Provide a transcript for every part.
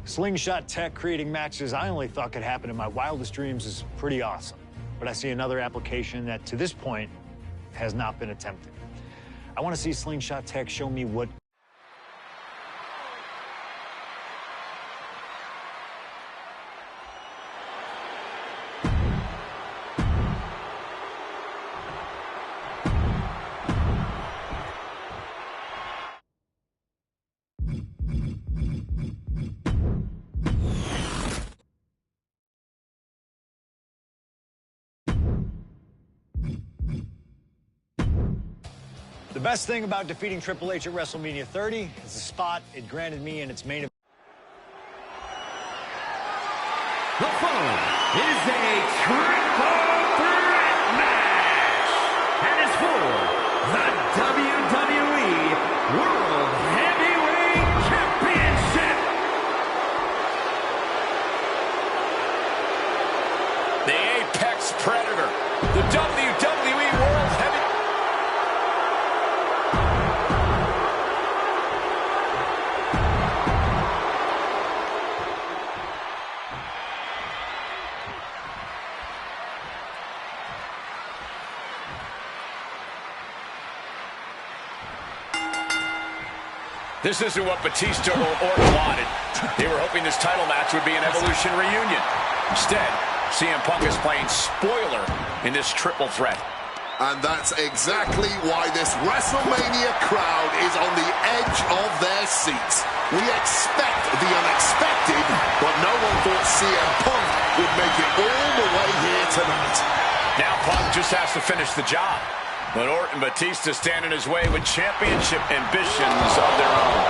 Slingshot tech creating matches I only thought could happen in my wildest dreams is pretty awesome. But I see another application that, to this point, has not been attempted. I want to see Slingshot tech show me what The best thing about defeating Triple H at WrestleMania 30 is the spot it granted me in its main event. The following is a triple threat match and is for the WWE World Heavyweight Championship. The Apex Predator, the WWE World Heavyweight. This isn't what Batista or Orton wanted. They were hoping this title match would be an Evolution reunion. Instead, CM Punk is playing spoiler in this triple threat. And that's exactly why this WrestleMania crowd is on the edge of their seats. We expect the unexpected, but no one thought CM Punk would make it all the way here tonight. Now Punk just has to finish the job. But Orton and Batista stand in his way with championship ambitions of their own.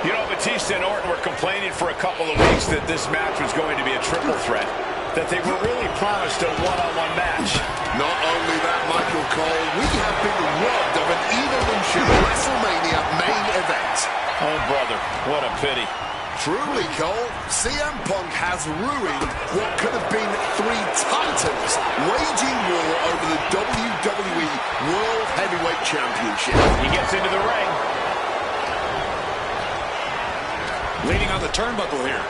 You know, Batista and Orton were complaining for a couple of weeks that this match was going to be a triple threat, that they were really promised a one-on-one match. Not only that, Michael Cole, we have been robbed of an Evolution WrestleMania main event. Oh, brother, what a pity. Truly, Cole, CM Punk has ruined what could have been three titans waging war over the WWE World Heavyweight Championship. He gets into the ring. Leaning on the turnbuckle here.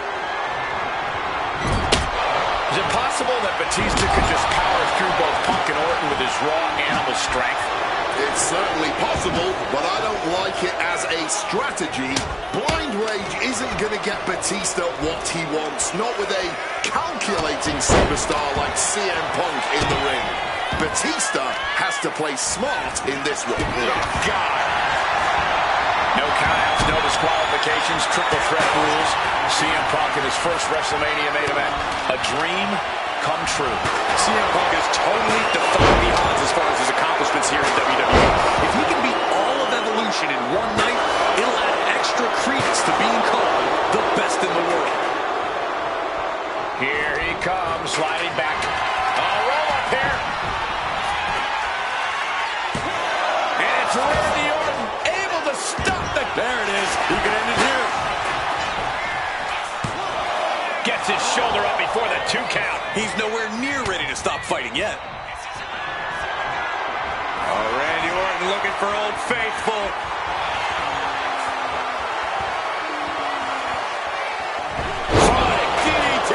Is it possible that Batista could just power through both Punk and Orton with his raw animal strength? It's certainly possible, but I don't like it as a strategy. Blind Rage isn't going to get Batista what he wants, not with a calculating superstar like CM Punk in the ring. Batista has to play smart in this one. Oh, God. No countouts, no disqualifications, triple threat rules. CM Punk in his first WrestleMania main event. A dream come true. CM Punk has totally defied the odds as far as his accomplishments here in WWE. If he can beat all of Evolution in one night, it'll add extra credence to being called the best in the world. Here he comes, sliding back. Roll up here. And it's Randy Orton able to stop the... There it is. He can end it here. Gets his shoulder up before the 2 count. He's nowhere near ready to stop fighting yet. Oh, Randy Orton looking for Old Faithful. Sonic DDT.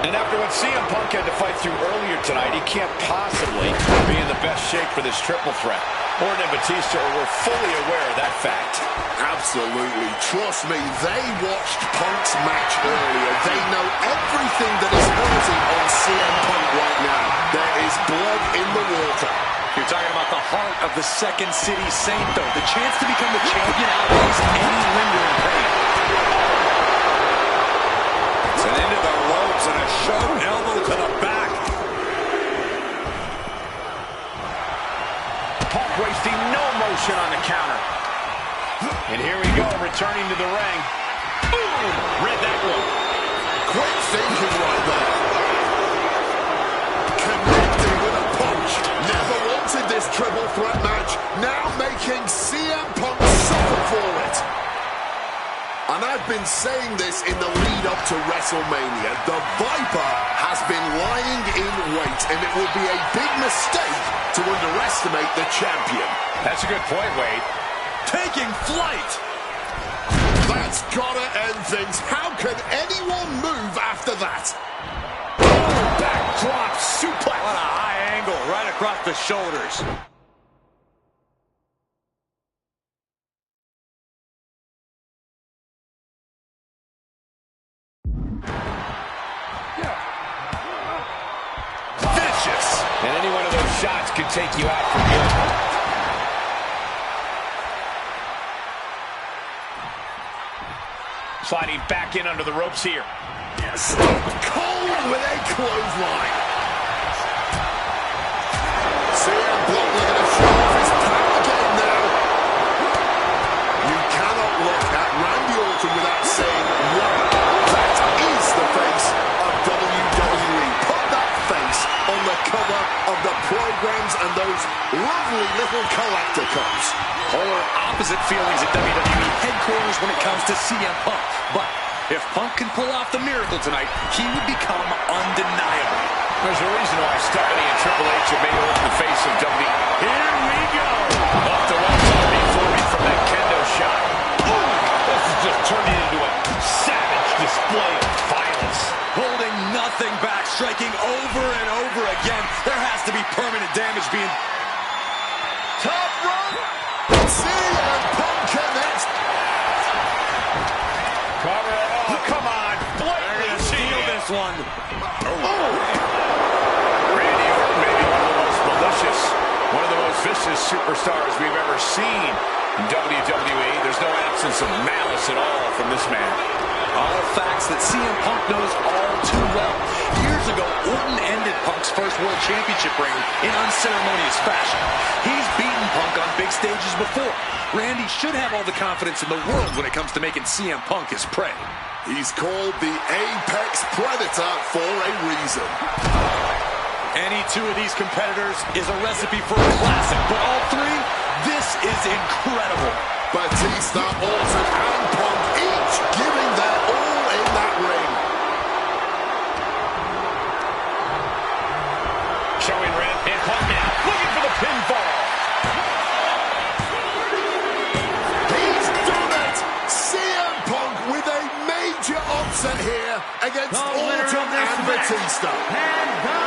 And after what CM Punk had to fight through earlier tonight, he can't possibly be in the best shape for this triple threat. Orton and Batista were fully aware of that fact. Absolutely. Trust me, they watched Punk's match earlier. They know everything that is hurting on CM Punk right now. There is blood in the water. You're talking about the heart of the Second City Saint, though. The chance to become the champion outweighs any lingering pain. It's an into the ropes and a shove elbow to the back. Punk wasting no motion on the counter. And here we go, returning to the ring. Boom! Read that one. Quick thinking right there. Connecting with a punch. Never wanted this triple threat match. Now making CM Punk suffer for it. And and I've been saying this in the lead up to WrestleMania, the Viper has been lying in wait, and it will be a big mistake to underestimate the champion. That's a good point, Wade. Taking flight. That's gotta end things. How can anyone move after that? Backdrop suplex. What a high angle right across the shoulders. Vicious. And any one of those shots could take you out for good. Sliding back in under the ropes here. Stone Cold with a clothesline. CM Punk looking to show off his power game now. You cannot look at Randy Orton without saying, wow, that is the face of WWE. Put that face on the cover of the programs and those lovely little collector cups. Polar opposite feelings at WWE headquarters when it comes to CM Punk. But if Punk can pull off the miracle tonight, he would become undeniable. There's a reason why Stephanie and Triple H have made Orton the face of WWE. Here we go. Off the right side before me from that kendo shot. Ooh, this is just turning into a savage display of violence. Holding nothing back, striking over and over again. There has to be permanent damage being... Top rope. CM Punk connects. Cover it. Oh, come on. Blatantly Steal this one. Randy Orton may be one of the most malicious, one of the most vicious superstars we've ever seen in WWE. There's no absence of malice at all from this man. All facts that CM Punk knows all too well. Years ago, Orton ended Punk's first World Championship reign in unceremonious fashion. He's beaten Punk on big stages before. Randy should have all the confidence in the world when it comes to making CM Punk his prey. He's called the Apex Predator for a reason. Any two of these competitors is a recipe for a classic, but all three, this is incredible. Batista, Orton, and Punk each giving their all in that ring. Showing Red and Punk now, looking for the pinfall. He's done it! CM Punk with a major upset here against Orton and Batista. And the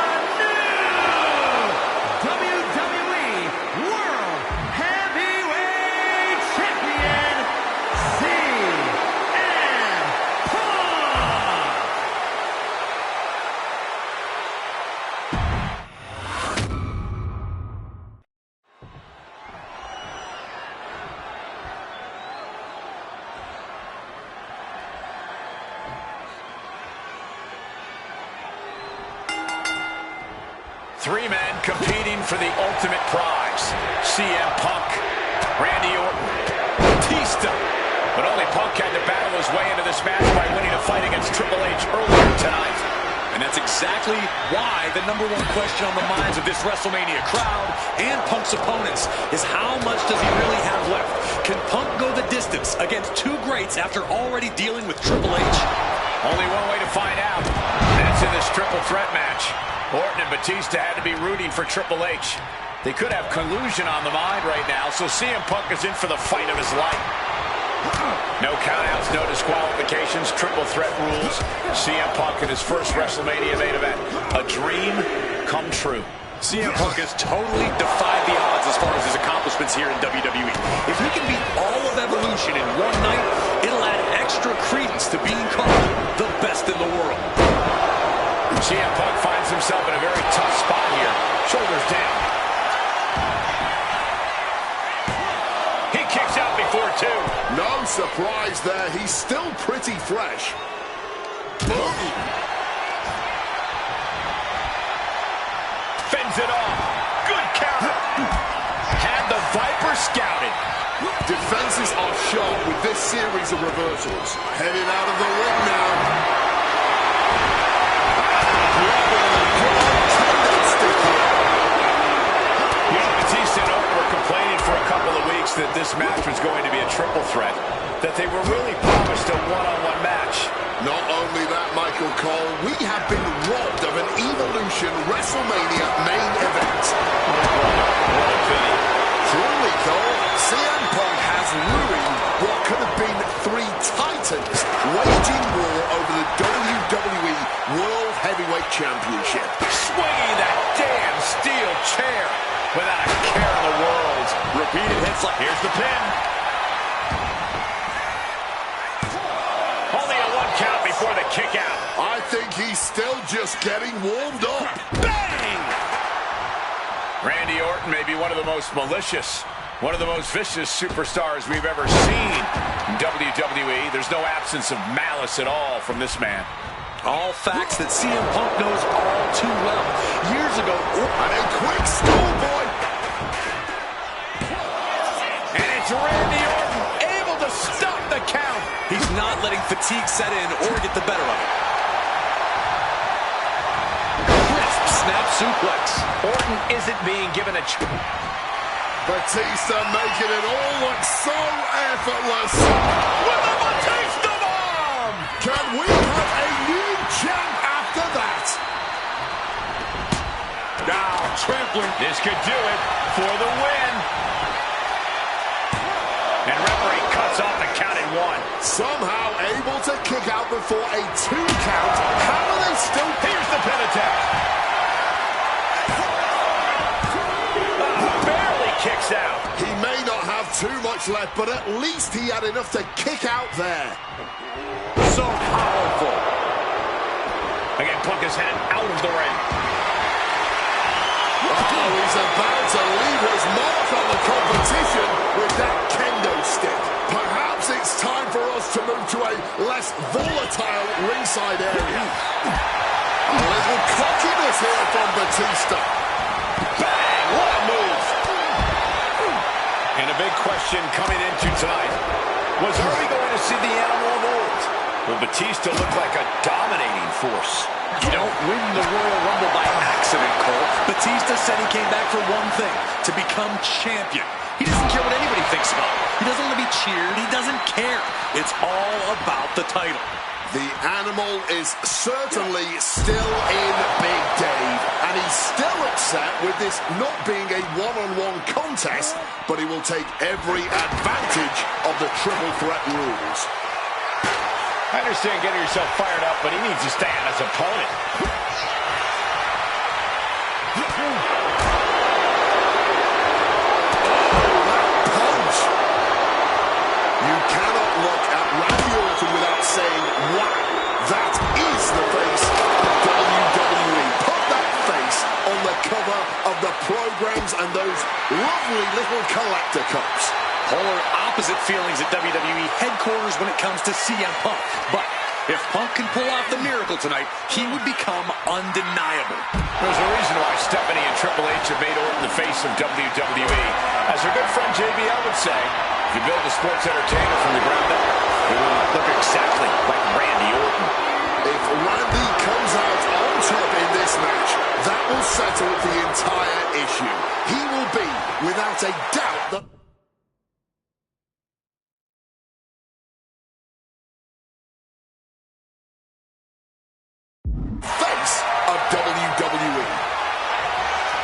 new WWE World Heavyweight Champion, CM Punk. Three men competing for the ultimate prize. CM Punk, Randy Orton, Batista. But only Punk had to battle his way into this match by winning a fight against Triple H earlier tonight. And that's exactly why the number one question on the minds of this WrestleMania crowd and Punk's opponents is how much does he really have left? Can Punk go the distance against two greats after already dealing with Triple H? Only one way to find out. That's in this triple threat match. Orton and Batista had to be rooting for Triple H. They could have collusion on the mind right now, so CM Punk is in for the fight of his life. No countouts, no disqualifications, triple threat rules. CM Punk in his first WrestleMania main event. A dream come true. CM Punk has totally defied the odds as far as his accomplishments here in WWE. If he can beat all of Evolution in one night, it'll add extra credence to being called the best in the world. CM Punk finds himself in a very tough spot here. Shoulders down. He kicks out before two. No surprise there. He's still pretty fresh. Fends it off. Good counter. Had the Viper scouted. Defenses are sharp with this series of reversals. Headed out of the ring now. Batista and Orton were complaining for a couple of weeks that this match was going to be a triple threat, that they were really promised a one-on-one match. Not only that, Michael Cole, we have been robbed of an Evolution WrestleMania main event. What a pity. Truly, Cole, CM Punk has ruined what could have been three titans waging war over the WWE World Heavyweight Championship. Swinging that damn steel chair without a care in the world. Repeated hits like, here's the pin. Only a one count before the kick out. I think he's still just getting warmed up. Bang! Randy Orton may be one of the most malicious, one of the most vicious superstars we've ever seen in WWE. There's no absence of malice at all from this man. All facts that CM Punk knows all too well. Years ago, And a quick schoolboy. And it's Randy Orton able to stop the count. he's not letting fatigue set in or get the better of it. Crisp snap suplex. Orton isn't being given a chance. Batista making it all look so effortless. With a Batista bomb! Can we have a new champ after that? Now trampling. This could do it for the win. And referee cuts off the count at one. Somehow able to kick out before a 2 count. How are they still... Here's the pin attack. Barely kicks out. He may not have too much left, but at least he had enough to kick out there. So powerful. Again, Punk is headed out of the ring. Oh, he's about to leave his mark on the competition with that kendo stick. Perhaps it's time for us to move to a less volatile ringside area. A little cockiness here from Batista. Bang! What a move. And a big question coming into tonight. Was are we going to see the animal of old? Will Batista look like a dominating force? You don't win the Royal Rumble by accident, Cole. Batista said he came back for one thing, to become champion. He doesn't care what anybody thinks about him. He doesn't want to be cheered. He doesn't care. It's all about the title. The animal is certainly still in Big Dave, and he's still upset with this not being a one-on-one contest, but he will take every advantage of the triple threat rules. I understand getting yourself fired up, but he needs to stay on his opponent. Punch! You cannot look at Randy Orton without saying, wow, that is the face of WWE. Put that face on the cover of the programs and those lovely little collector cups. Polar opposite feelings at WWE headquarters when it comes to CM Punk. But if Punk can pull off the miracle tonight, he would become undeniable. There's a reason why Stephanie and Triple H have made Orton the face of WWE. As our good friend JBL would say, if you build a sports entertainer from the ground up, it will look exactly like Randy Orton. If Randy comes out on top in this match, that will settle the entire issue. He will be, without a doubt, the face of WWE.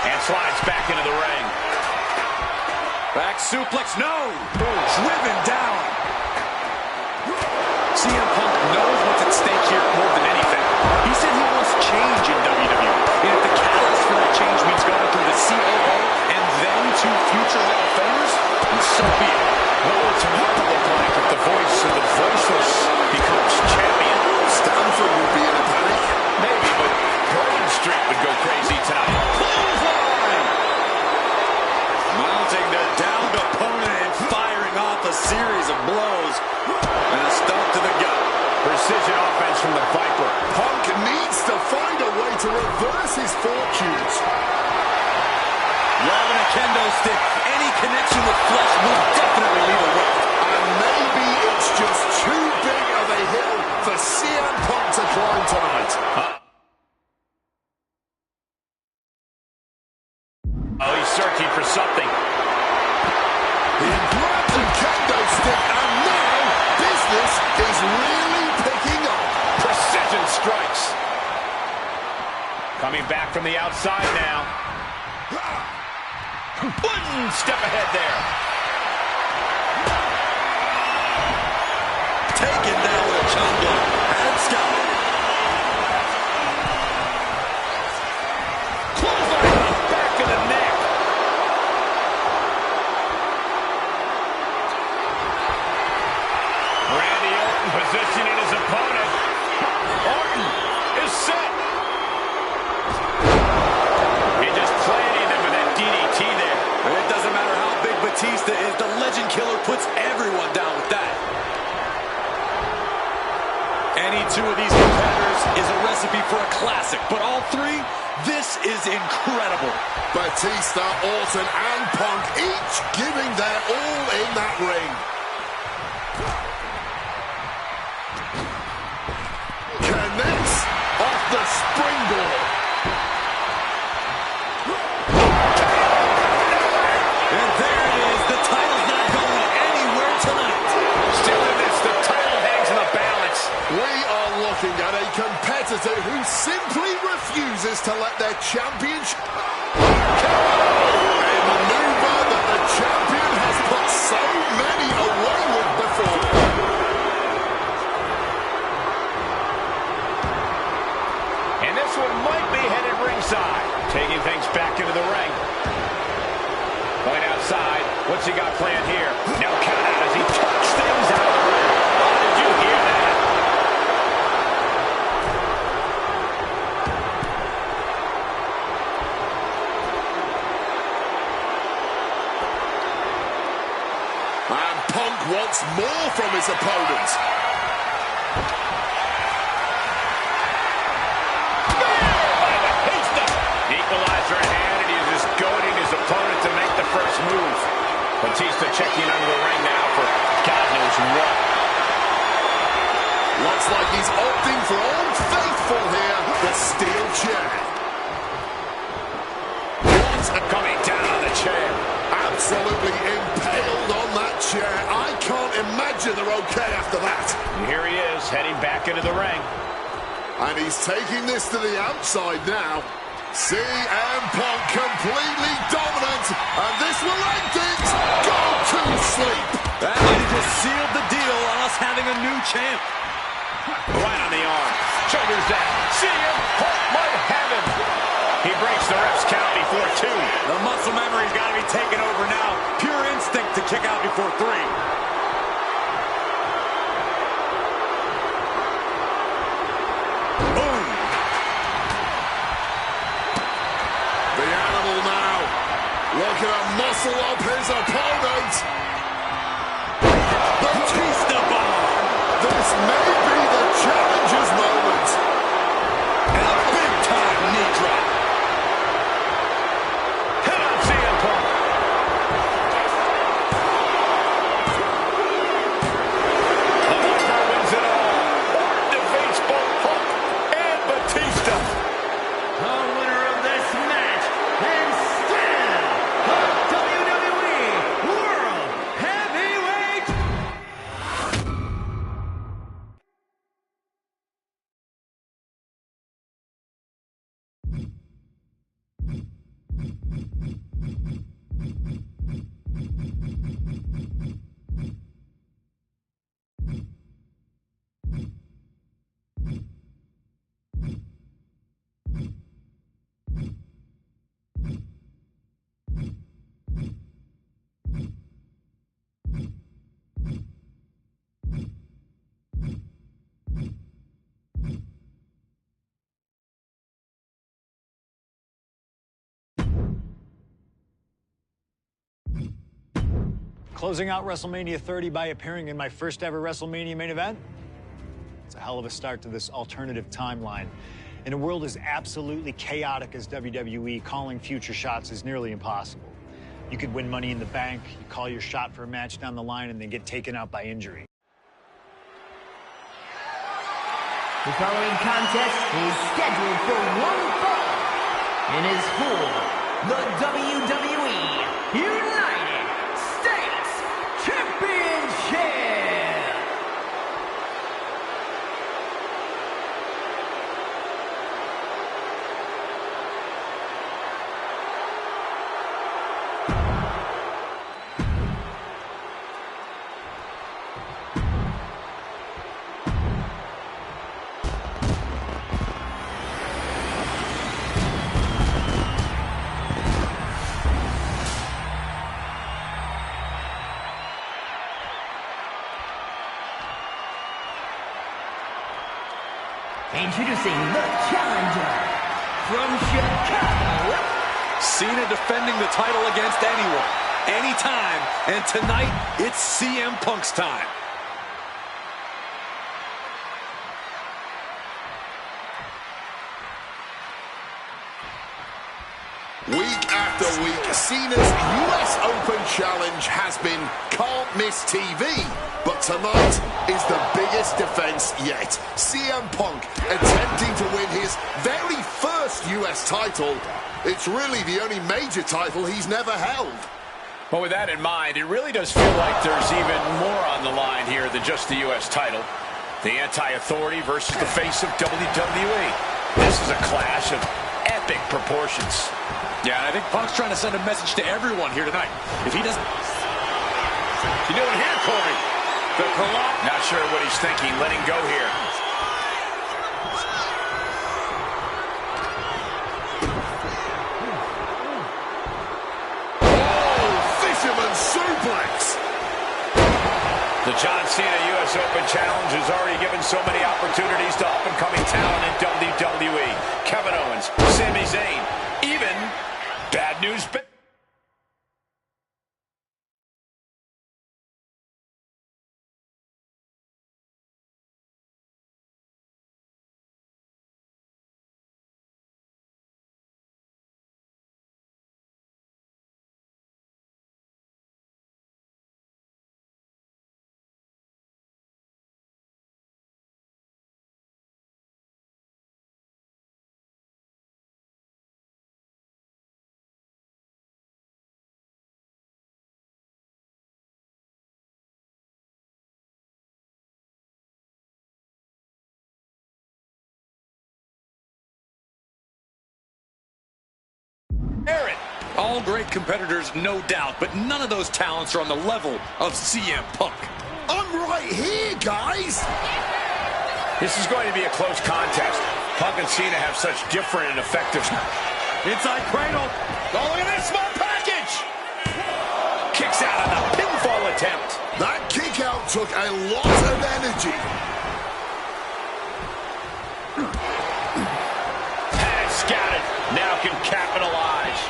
And slides back into the ring. Back suplex, no! Driven down. CM Punk knows what's at stake here more than anything. He said he wants change in WWE. And if the catalyst for that change means going through the COO and then to future Hall of Famers, then so be it. What will tomorrow look like if the voice of the voiceless becomes champion? Stanford would be in a panic. Maybe, but Green Street would go crazy tonight. Clothesline! Mounting their downed opponent and firing off a series of blows. And a stomp to the gut. Precision offense from the Viper. Punk needs to find a way to reverse his fortunes. Grabbing a kendo stick. Any connection with flesh will definitely leave a wreck. And maybe it's just too big of a hill for CM Punk to climb tonight. Oh, he's searching for something. He grabs a kendo stick, and now business is really Coming back from the outside now. One step ahead there. Taken down with a chop block. And Scott. Clothesline back of the neck. Randy Orton positioning his opponent. Orton is set. He just planted him with that DDT there. It doesn't matter how big Batista is, the Legend Killer puts everyone down with that. Any two of these competitors is a recipe for a classic, but all three, this is incredible. Batista, Orton, and Punk each giving their all in that ring. Connects off the springboard. And there it is. The title's not going anywhere tonight. Still in this, the title hangs in the balance. We are looking at a competitor who simply refuses to let their championship a maneuver that the champion has put so many away with before. And this one might be headed ringside. Taking things back into the ring. Going outside. What's he got planned here? No count out as he tucks things out of the ring. Oh, did you hear that? And Punk wants more from his opponent. Equalizer in hand, and he's just goading his opponent to make the first move. Batista checking under the ring now for God knows what. Looks like he's opting for Old Faithful here, the steel chair. Coming down on the chair. Absolutely impaled on that chair. I can't imagine they're okay after that. And here he is, heading back into the ring. And he's taking this to the outside now. CM Punk completely dominant, and this will end it. Go to sleep. That lady just sealed the deal on us having a new champ. Right on the arm. Shoulders down. CM Punk might have him. He breaks the ref's count before 2. The muscle memory's got to be taken over now. Pure instinct to kick out before 3. Boom. The animal now looking to muscle up his opponent. Batista bomb. This may be the challenger's moment. And a big-time knee drop. Hit on CM Punk. The Viper wins it all. Orton defeats both Punk and Batista. The winner of this match and still the WWE World Heavyweight. Closing out WrestleMania 30 by appearing in my first ever WrestleMania main event. It's a hell of a start to this alternative timeline. In a world as absolutely chaotic as WWE, calling future shots is nearly impossible. You could win Money in the Bank, you call your shot for a match down the line, and then get taken out by injury. The following contest is scheduled for one fall and is for the WWE United States Championship. Introducing the challenger from Chicago. Cena defending the title against anyone, anytime, and tonight it's CM Punk's time. Week after week, Cena's US Open Challenge has been can't miss TV. But tonight is the biggest defense yet. CM Punk attempting to win his very first US title. It's really the only major title he's never held. Well, with that in mind, it really does feel like there's even more on the line here than just the US title. The anti-authority versus the face of WWE. This is a clash of epic proportions. Yeah, and I think Punk's trying to send a message to everyone here tonight. If he doesn't... You know it here, Corey. The Colossus. Not sure what he's thinking, letting go here. Oh, fisherman suplex. The John Cena US Open Challenge has already given so many opportunities to up-and-coming talent in WWE. Kevin Owens, Sami Zayn, even Bad News. All great competitors, no doubt, but none of those talents are on the level of CM Punk. I'm right here, guys. This is going to be a close contest. Punk and Cena have such different and effective... Inside cradle. Oh, look at this small package! Kicks out on the pinfall attempt. That kick out took a lot of energy. Had it scouted. Now can capitalize.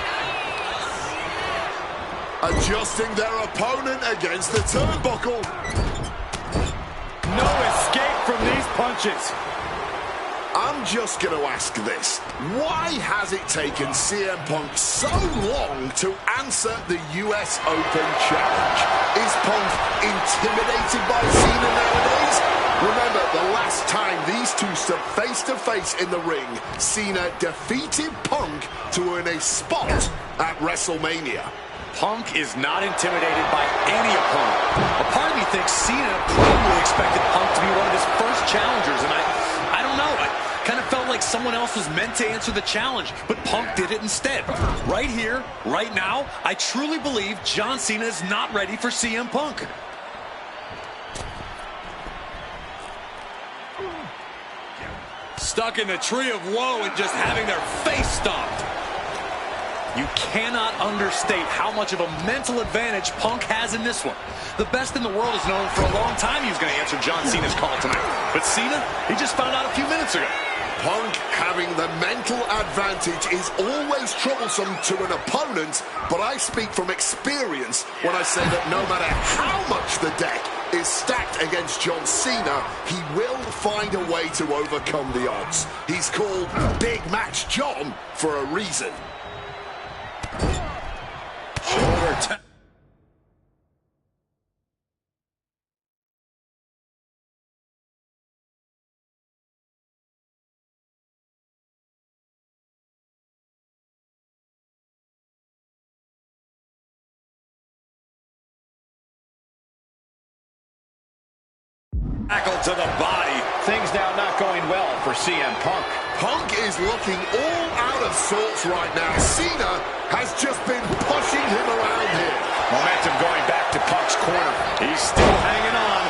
Adjusting their opponent against the turnbuckle. No escape from these punches. I'm just going to ask this. Why has it taken CM Punk so long to answer the US Open Challenge? Is Punk intimidated by Cena nowadays? Remember, the last time these two stood face-to-face in the ring, Cena defeated Punk to earn a spot at WrestleMania. Punk is not intimidated by any opponent. A part of me thinks Cena probably expected Punk to be one of his first challengers, and I don't know. I kind of felt like someone else was meant to answer the challenge, but Punk did it instead. Right here, right now, I truly believe John Cena is not ready for CM Punk. Stuck in the tree of woe and just having their face stomped. You cannot understate how much of a mental advantage Punk has in this one. The best in the world has known for a long time he was going to answer John Cena's call tonight. But Cena, he just found out a few minutes ago. Punk having the mental advantage is always troublesome to an opponent, but I speak from experience when I say that no matter how much the deck is stacked against John Cena, he will find a way to overcome the odds. He's called Big Match John for a reason. Shoulder tap. Tackle to the body. Things now not going well for CM Punk. Punk is looking all out of sorts right now. Cena has just been pushing him around here. Momentum going back to Punk's corner. He's still hanging on.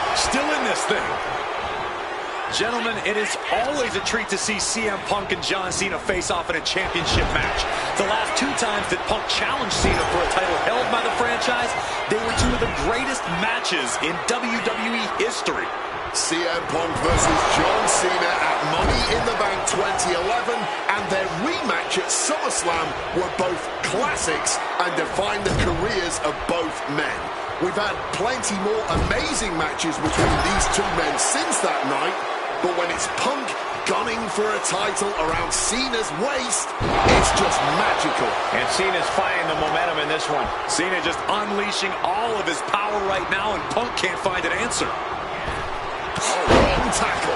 Gentlemen, it is always a treat to see CM Punk and John Cena face off in a championship match. The last 2 times that Punk challenged Cena for a title held by the franchise, they were 2 of the greatest matches in WWE history. CM Punk versus John Cena at Money in the Bank 2011 and their rematch at SummerSlam were both classics and defined the careers of both men. We've had plenty more amazing matches between these 2 men since that night, but when it's Punk gunning for a title around Cena's waist, it's just magical. And Cena's finding the momentum in this one. Cena just unleashing all of his power right now, and Punk can't find an answer. Oh, wrong tackle.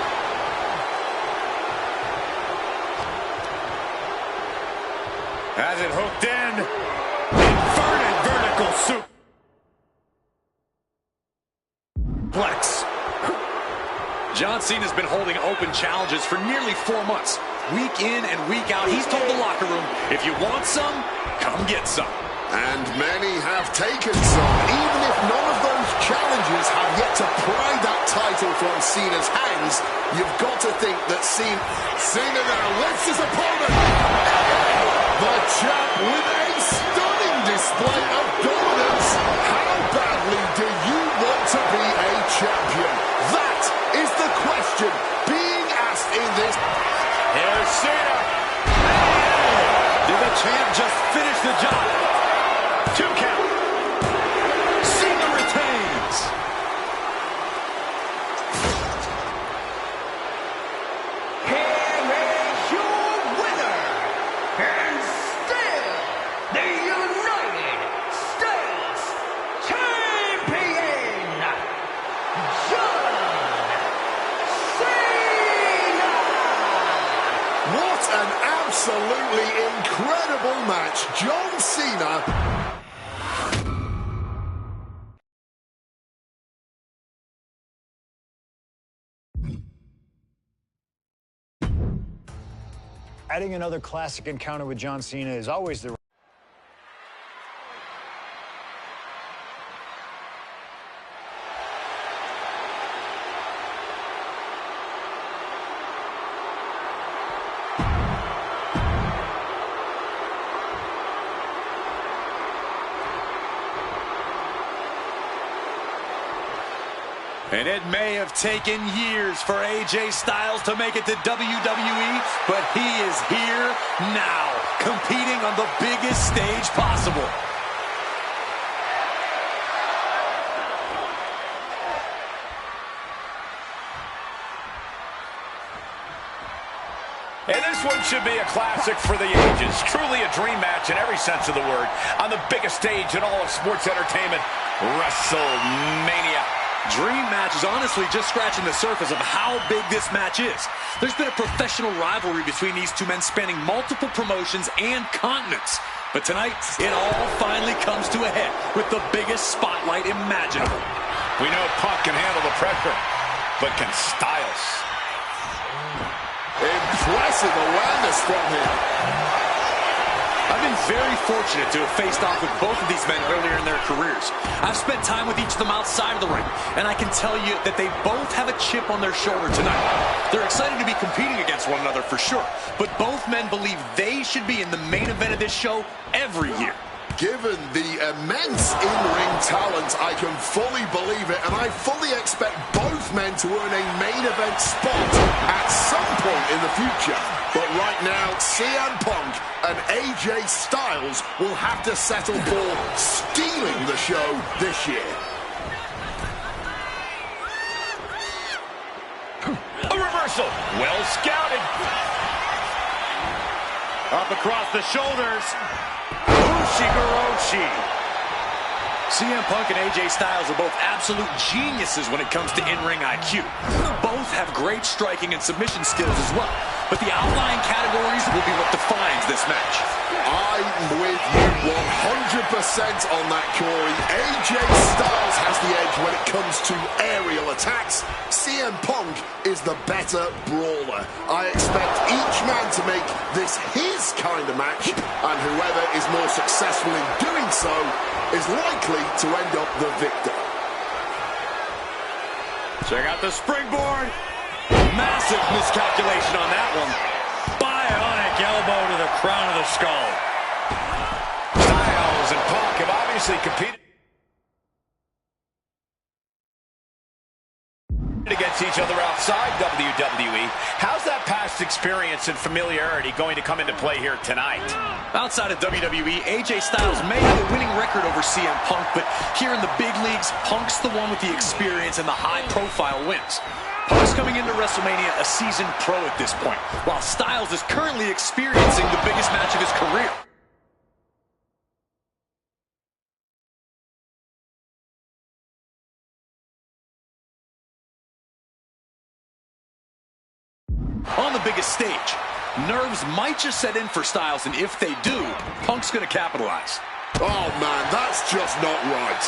Has it hooked in. Inverted vertical suplex. John Cena's been holding open challenges for nearly 4 months. Week in and week out, he's told the locker room, if you want some, come get some. And many have taken some, even if none of those challenges have yet to pry that title from Cena's hands. You've got to think that Cena now lifts his opponent. The champ with a stunning display of dominance. How badly do you want to be a champion? That is the question being asked in this. Here's Cena. Did the champ just finish the job? 2 count. Cena retains. Here is your winner, and still the United States Champion, John Cena! What an absolutely incredible match. John Cena. Adding another classic encounter with John Cena is always the And it may have taken years for AJ Styles to make it to WWE, but he is here now, competing on the biggest stage possible. And this one should be a classic for the ages. Truly a dream match in every sense of the word. On the biggest stage in all of sports entertainment, WrestleMania. Dream match is honestly just scratching the surface of how big this match is. There's been a professional rivalry between these 2 men spanning multiple promotions and continents. But tonight, it all finally comes to a head with the biggest spotlight imaginable. We know Punk can handle the pressure, but can Styles? Impressive awareness from him. I've been very fortunate to have faced off with both of these men earlier in their careers. I've spent time with each of them outside of the ring, and I can tell you that they both have a chip on their shoulder tonight. They're excited to be competing against one another for sure, but both men believe they should be in the main event of this show every year. Given the immense in-ring talent, I can fully believe it, and I fully expect both men to earn a main event spot at some point in the future. But right now, CM Punk and AJ Styles will have to settle for stealing the show this year. A reversal. Well scouted. Up across the shoulders. Ushigoroshi. CM Punk and AJ Styles are both absolute geniuses when it comes to in-ring IQ. Both have great striking and submission skills as well. But the outlying categories will be what defines this match. I'm with you 100% on that, Corey. AJ Styles has the edge when it comes to aerial attacks. CM Punk is the better brawler. I expect each man to make this his kind of match, and whoever is more successful in doing so is likely to end up the victor. Check out the springboard. Massive miscalculation on that one. Bionic elbow to the crown of the skull. Styles and Punk have obviously competed against each other outside WWE. How's that past experience and familiarity going to come into play here tonight? Outside of WWE, AJ Styles may have a winning record over CM Punk, but here in the big leagues, Punk's the one with the experience and the high-profile wins. Punk's coming into WrestleMania a seasoned pro at this point, while Styles is currently experiencing the biggest match of his career. On the biggest stage, nerves might just set in for Styles, and if they do, Punk's going to capitalize. Oh, man, that's just not right.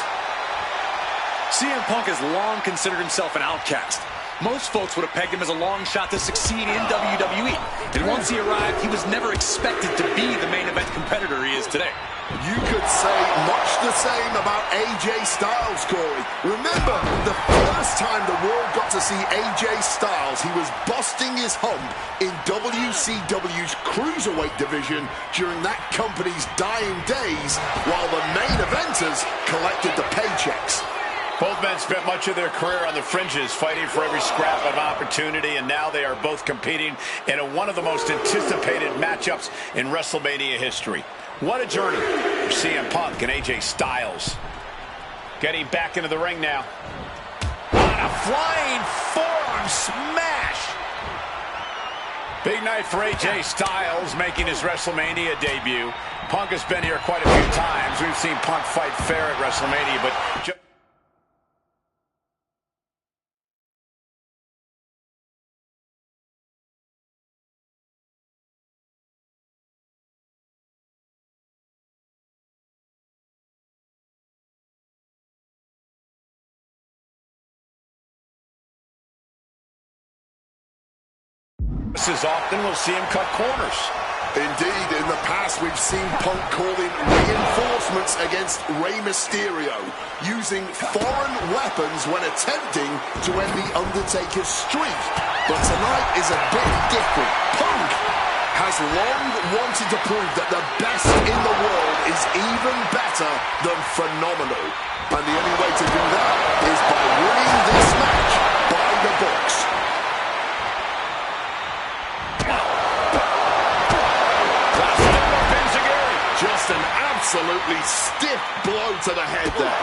CM Punk has long considered himself an outcast. Most folks would have pegged him as a long shot to succeed in WWE. And once he arrived, he was never expected to be the main event competitor he is today. You could say much the same about AJ Styles, Corey. Remember, the first time the world got to see AJ Styles, he was busting his hump in WCW's Cruiserweight division during that company's dying days, while the main eventers collected the paychecks. Both men spent much of their career on the fringes, fighting for every scrap of opportunity, and now they are both competing in one of the most anticipated matchups in WrestleMania history. What a journey for CM Punk and AJ Styles. Getting back into the ring now. On a flying forearm smash. Big night for AJ Styles, making his WrestleMania debut. Punk has been here quite a few times. We've seen Punk fight fair at WrestleMania, but as often we'll see him cut corners. Indeed, in the past we've seen Punk call in reinforcements against Rey Mysterio, using foreign weapons when attempting to end The Undertaker's streak. But tonight is a bit different. Punk has long wanted to prove that the best in the world is even better than phenomenal. And the only way to do that is by winning this match by the books. Just an absolutely stiff blow to the head there.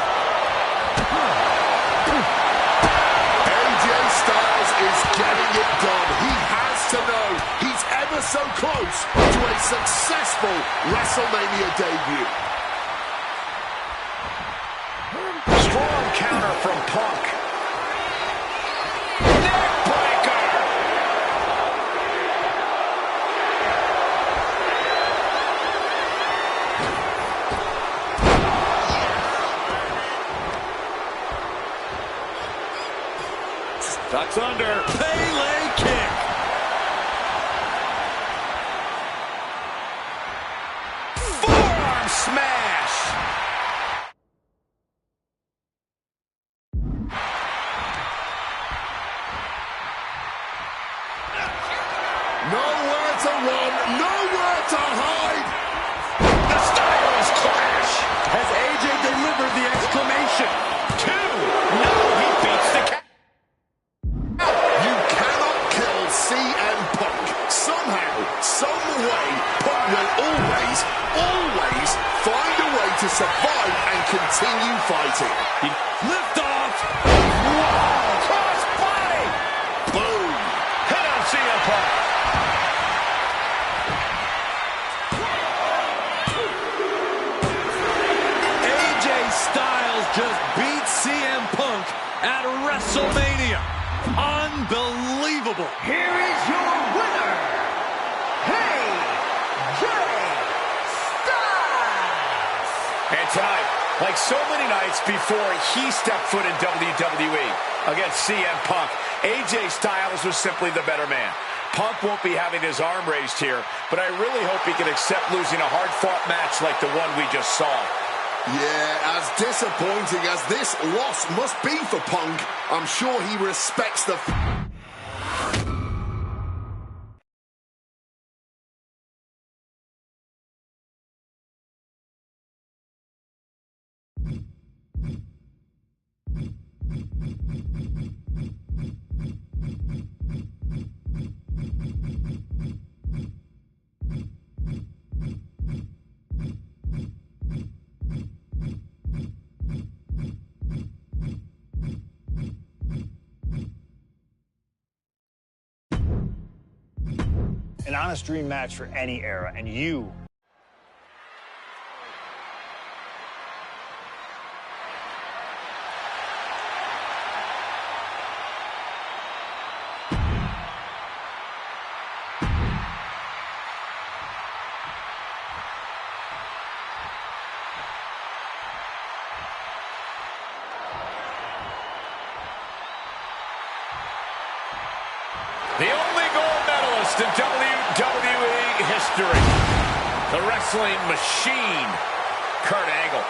AJ Styles is getting it done. He has to know he's ever so close to a successful WrestleMania debut. Strong counter from Punk. Ducks under. Pele kick. Forearm smash. Nowhere to run, nowhere to hide. The Styles clash. Has AJ delivered the exclamation? 2. No, he beats the cat. CM Punk. Somehow, some way, Punk will always find a way to survive and continue fighting. Lift off. Wow, cross body. Boom. Hit on CM Punk. AJ Styles just beat CM Punk at WrestleMania. Unbelievable. Here is your winner, AJ Styles. And tonight, like so many nights before he stepped foot in WWE against CM Punk, AJ Styles was simply the better man. Punk won't be having his arm raised here, but I really hope he can accept losing a hard-fought match like the one we just saw. Yeah, as disappointing as this loss must be for Punk, I'm sure he respects the An honest dream match for any era, and you The only gold medalist in WWE history. The wrestling machine, Kurt Angle.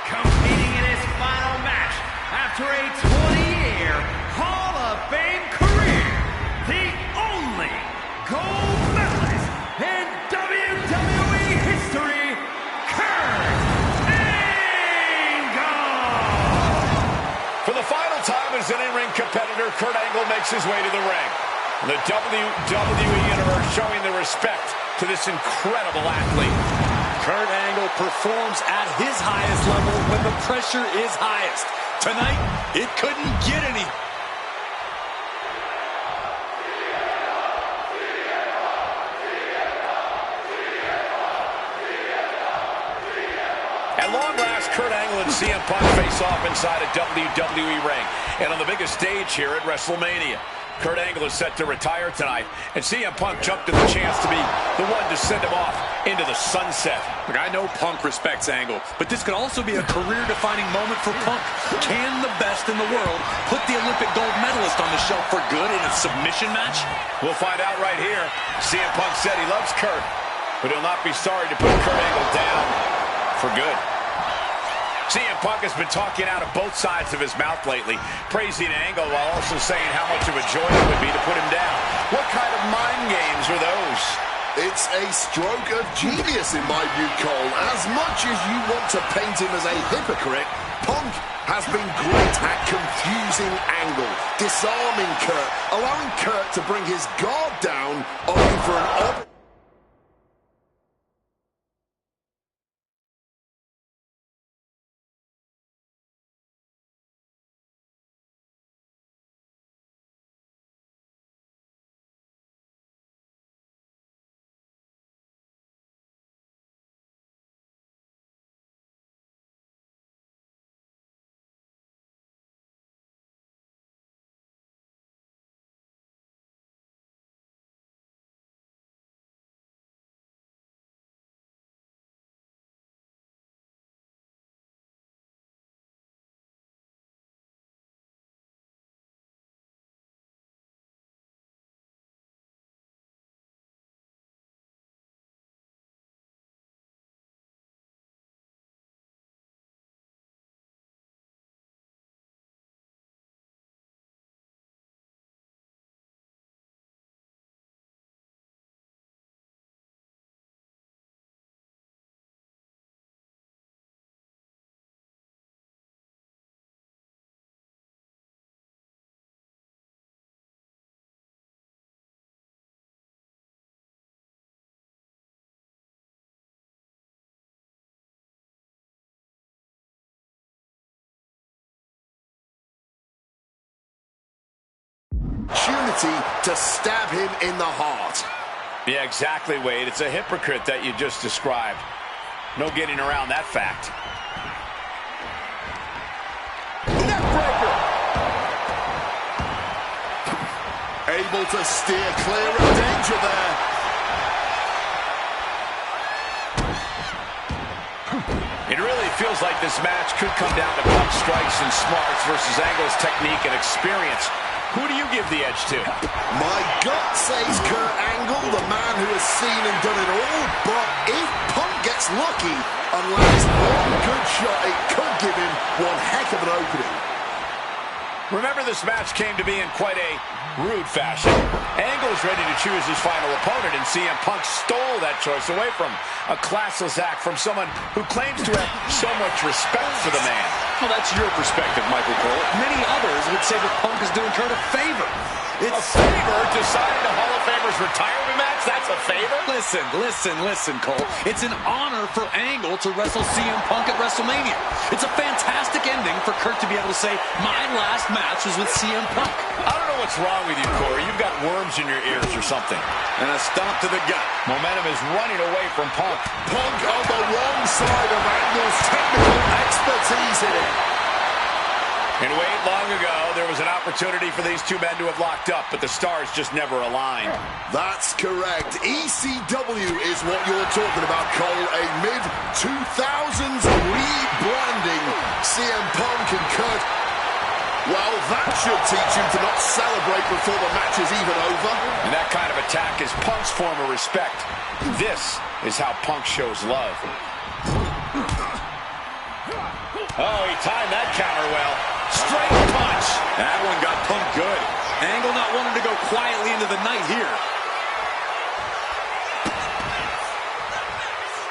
Competing in his final match after a 20-year Hall of Fame career, the only gold medalist in WWE history, Kurt Angle! For the final time as an in-ring competitor, Kurt Angle makes his way to the ring. The WWE Universe showing the respect to this incredible athlete. Kurt Angle performs at his highest level when the pressure is highest. Tonight, it couldn't get any. At long last, Kurt Angle and CM Punk face off inside a WWE ring. And on the biggest stage here at WrestleMania. Kurt Angle is set to retire tonight, and CM Punk jumped at the chance to be the one to send him off into the sunset. Look, I know Punk respects Angle, but this could also be a career-defining moment for Punk. Can the best in the world put the Olympic gold medalist on the shelf for good in a submission match? We'll find out right here. CM Punk said he loves Kurt, but he'll not be sorry to put Kurt Angle down for good. CM Punk has been talking out of both sides of his mouth lately, praising Angle while also saying how much of a joy it would be to put him down. What kind of mind games are those? It's a stroke of genius in my view, Cole. As much as you want to paint him as a hypocrite, Punk has been great at confusing Angle, disarming Kurt, allowing Kurt to bring his guard down, only for an opportunity to stab him in the heart. Yeah, exactly, Wade. It's a hypocrite that you just described. No getting around that fact. Neckbreaker. Able to steer clear of danger there. It really feels like this match could come down to Punk's strikes and smarts versus Angle's technique and experience. Who do you give the edge to? My gut says Kurt Angle, the man who has seen and done it all. But if Punk gets lucky and lands one good shot, it could give him one heck of an opening. Remember, this match came to be in quite a rude fashion. Angle is ready to choose his final opponent, and CM Punk stole that choice away from him. A classless act from someone who claims to have so much respect for the man. Well, that's your perspective, Michael Cole. Many others would say that Punk is doing Kurt a favor. It's a favor? Deciding a Hall of Famer's retirement match? That's a favor? Listen, Cole. It's an honor for Angle to wrestle CM Punk at WrestleMania. It's a fantastic ending for Kurt to be able to say, my last match was with CM Punk. I don't know what's wrong with you, Corey. You've got worms in your ears or something. And a stomp to the gut. Momentum is running away from Punk. Punk on the wrong side of Angle's technical expertise here. And wait, long ago, there was an opportunity for these two men to have locked up, but the stars just never aligned. That's correct. ECW is what you're talking about, Cole. A mid-2000s rebranding. CM Punk and Kurt. Well, that should teach him to not celebrate before the match is even over. And that kind of attack is Punk's form of respect. This is how Punk shows love. Oh, he timed that counter well. Straight punch. That one got Punk good. Angle not wanting to go quietly into the night here.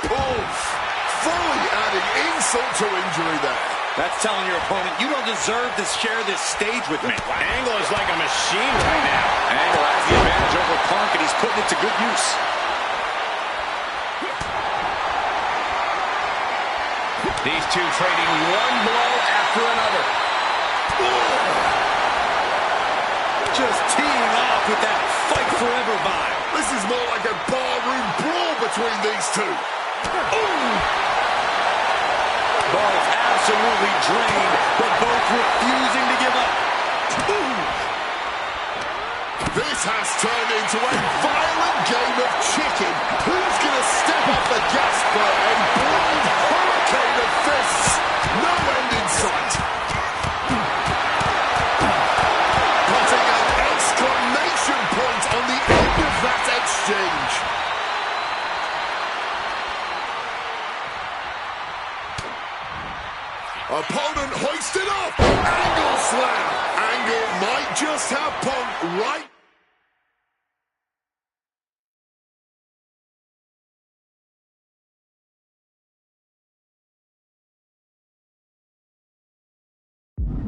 Oof. Fully adding insult to injury there. That's telling your opponent, you don't deserve to share this stage with me. Angle is like a machine right now. Angle has the advantage over Punk, and he's putting it to good use. These two trading one blow after another. Just teeing off with that fight forever vibe. This is more like a barroom brawl between these two. Both absolutely drained, but both refusing to give up. This has turned into a violent game of chicken. Who's going to step off the gas for a blind hurricane of fists? No end in sight. Putting an exclamation point on the end of that exchange. Opponent hoisted up. Angle slam. Angle might just have Punk right.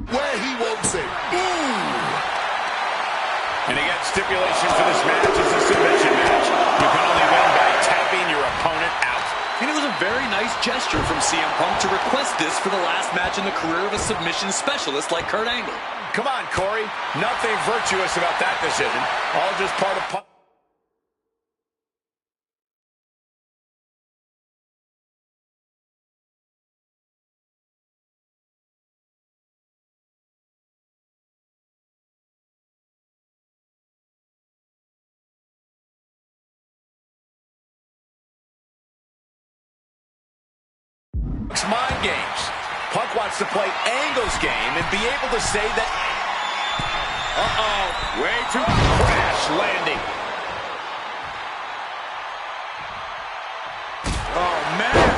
Where he wants it. And again, stipulation for this match is a submission match. You can only win by tapping your opponent out. And it was a very nice gesture from CM Punk to request this for the last match in the career of a submission specialist like Kurt Angle. Come on, Corey. Nothing virtuous about that decision. All just part of Punk. Mind games. Punk wants to play Angle's game and be able to say that. Way too crash landing. Oh, man.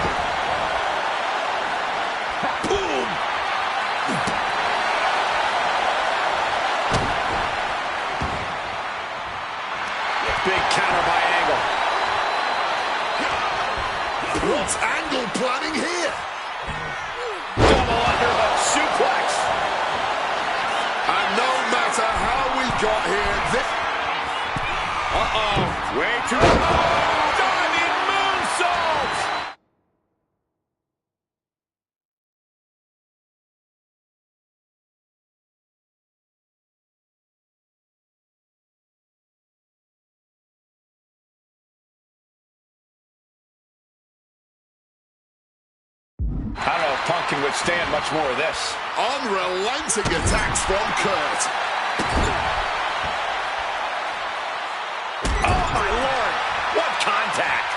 Boom. Big counter by Angle. What's Angle planning here? Double underhook suplex. And no matter how we got here, this... Way too... Diving moonsault! I don't know if Punk can withstand much more of this. Unrelenting attacks from Kurt. Oh, my Lord. What contact.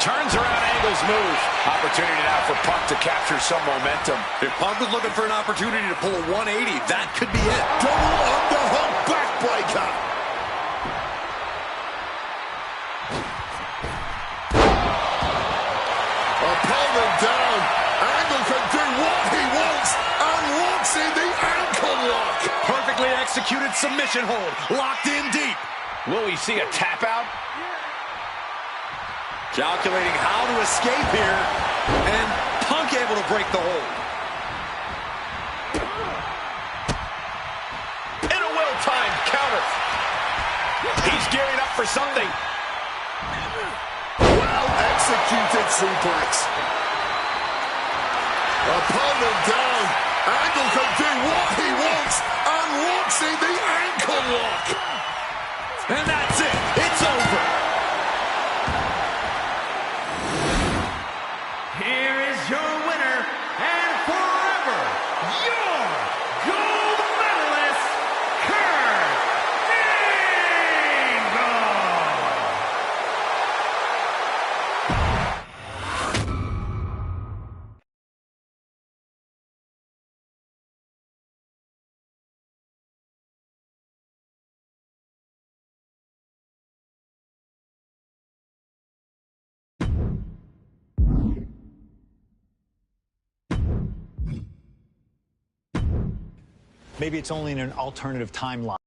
Turns around Angle's move. Opportunity now for Punk to capture some momentum. If Punk was looking for an opportunity to pull a 180, that could be it. Double underhook backbreaker. Opponent down. Angle can do what he wants and locks in the ankle lock. Perfectly executed submission hold. Locked in deep. Will we see a tap out? Calculating how to escape here. And Punk able to break the hold. And a well-timed counter. He's gearing up for something. Well-executed suplex. Opponent down. Angle can do what he wants and locks in the ankle lock. And that's it. It's over. Here is your winner and forever your gold medalist, Kurt Angle. Maybe it's only in an alternative timeline.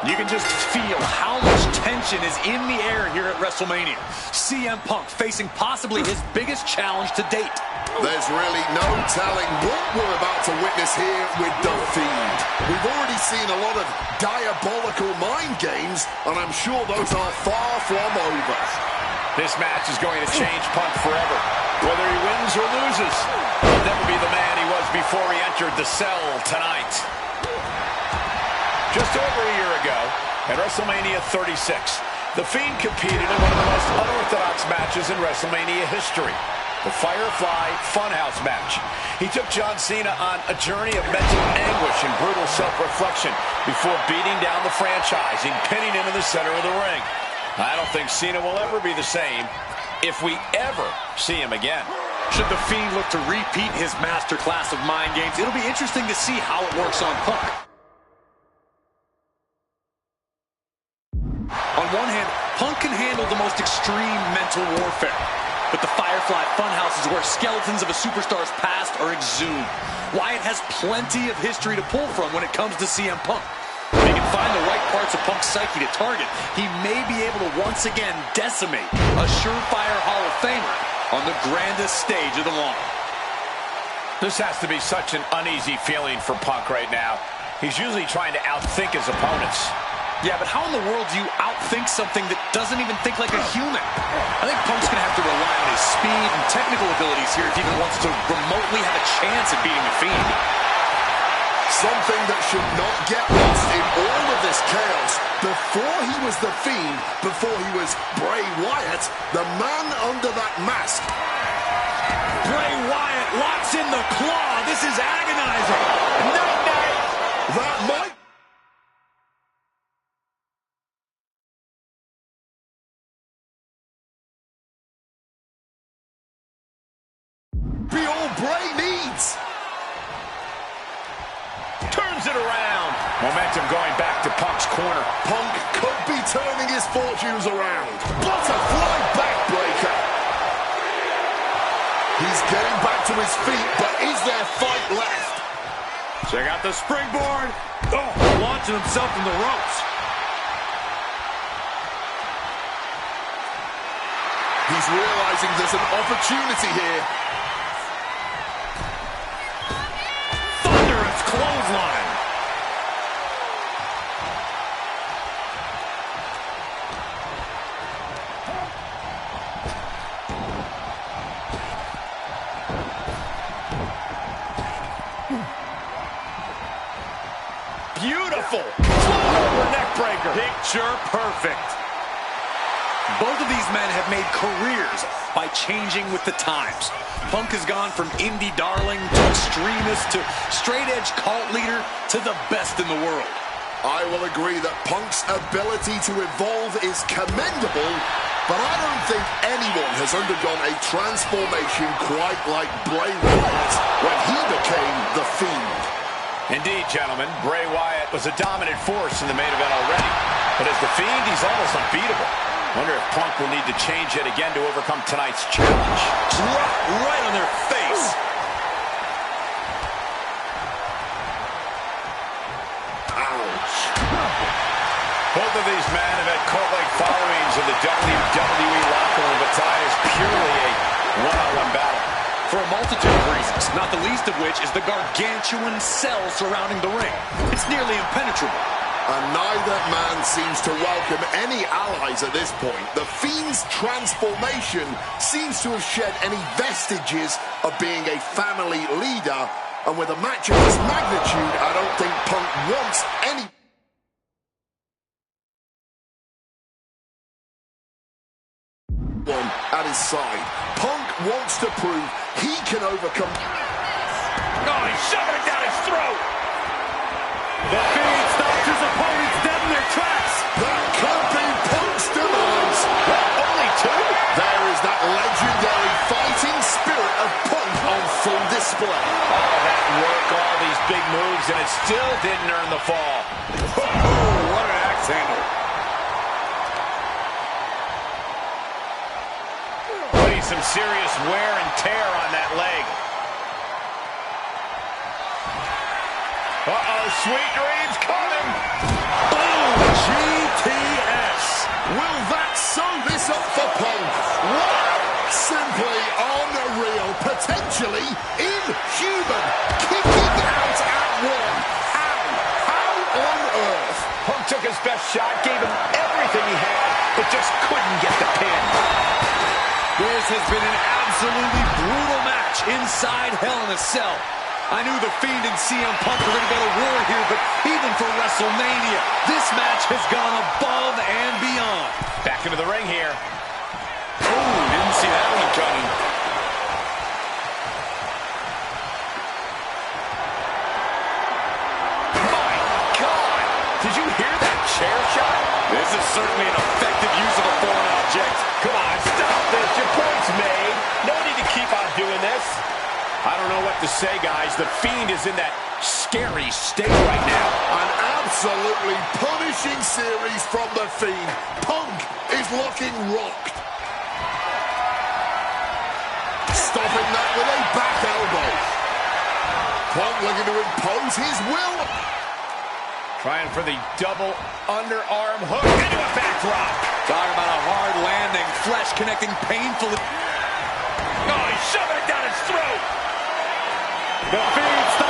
You can just feel how much tension is in the air here at WrestleMania. CM Punk facing possibly his biggest challenge to date. There's really no telling what we're about to witness here with The Fiend. We've already seen a lot of diabolical mind games, and I'm sure those are far from over. This match is going to change Punk forever. Whether he wins or loses, he'll never be the man he was before he entered the cell tonight. Just over a year ago, at WrestleMania 36, The Fiend competed in one of the most unorthodox matches in WrestleMania history, the Firefly Funhouse match. He took John Cena on a journey of mental anguish and brutal self-reflection before beating down the franchise and pinning him in the center of the ring. I don't think Cena will ever be the same if we ever see him again. Should The Fiend look to repeat his masterclass of mind games, it'll be interesting to see how it works on Punk. On one hand, Punk can handle the most extreme mental warfare. But the Firefly Funhouse is where skeletons of a superstar's past are exhumed. Wyatt has plenty of history to pull from when it comes to CM Punk. If he can find the right parts of Punk's psyche to target, he may be able to once again decimate a surefire Hall of Famer on the grandest stage of them all. This has to be such an uneasy feeling for Punk right now. He's usually trying to outthink his opponents. Yeah, but how in the world do you outthink something that doesn't even think like a human? I think Punk's going to have to rely on his speed and technical abilities here if he even wants to remotely have a chance at beating The Fiend. Something that should not get lost in all of this chaos. Before he was The Fiend, before he was Bray Wyatt, the man under that mask. Bray Wyatt locks in the claw. This is agonizing. Night-night. That might be all Bray needs. Turns it around. Momentum going back to Punk's corner. Punk could be turning his fortunes around. Butterfly backbreaker. He's getting back to his feet, but is there fight left? Check out the springboard. Oh, launching himself from the ropes. He's realizing there's an opportunity here. Thunderous clothesline. Beautiful. Float over neck breaker. Picture perfect. Both of these men have made careers by changing with the times. Punk has gone from indie darling to extremist to straight-edge cult leader to the best in the world. I will agree that Punk's ability to evolve is commendable, but I don't think anyone has undergone a transformation quite like Bray Wyatt when he became The Fiend. Indeed, gentlemen, Bray Wyatt was a dominant force in the main event already. But as The Fiend, he's almost unbeatable. Wonder if Punk will need to change it again to overcome tonight's challenge. Drop right on their face. Ouch. Both of these men have had cult-like followings in the WWE locker room, but tonight is purely a one-on-one battle. For a multitude of reasons, not the least of which is the gargantuan cell surrounding the ring. It's nearly impenetrable. And neither man seems to welcome any allies at this point. The Fiend's transformation seems to have shed any vestiges of being a family leader. And with a match of this magnitude, I don't think Punk wants any... at his side. Punk wants to prove he can overcome... Oh, he's shoving it down his throat! The Fiend stops his opponents dead in their tracks! That could be Punk's demise. Only two? There is that legendary fighting spirit of Punk on full display. All that work, all these big moves, and it still didn't earn the fall. Oh, what an axe handle. Putting some serious wear and tear on that leg. Uh-oh, sweet dreams coming. Boom! GTS. Will that sew this up for Punk? What? Simply unreal. Potentially inhuman. Kicking out at one. How on earth? Punk took his best shot, gave him everything he had, but just couldn't get the pin. This has been an absolutely brutal match inside Hell in a Cell. I knew The Fiend and CM Punk were going to go to war here, but even for WrestleMania, this match has gone above and beyond. Back into the ring here. Oh, didn't see that one coming. My God! Did you hear that chair shot? This is certainly an effective use of a foreign object. Come on, stop this. Your point's made. No need to keep on doing this. I don't know what to say, guys. The Fiend is in that scary state right now. An absolutely punishing series from The Fiend. Punk is looking rocked. Stopping that with a back elbow. Punk looking to impose his will. Trying for the double underarm hook into a back drop. Talking about a hard landing, flesh connecting painfully. Oh, he's shoving it down his throat. The Fiend stops.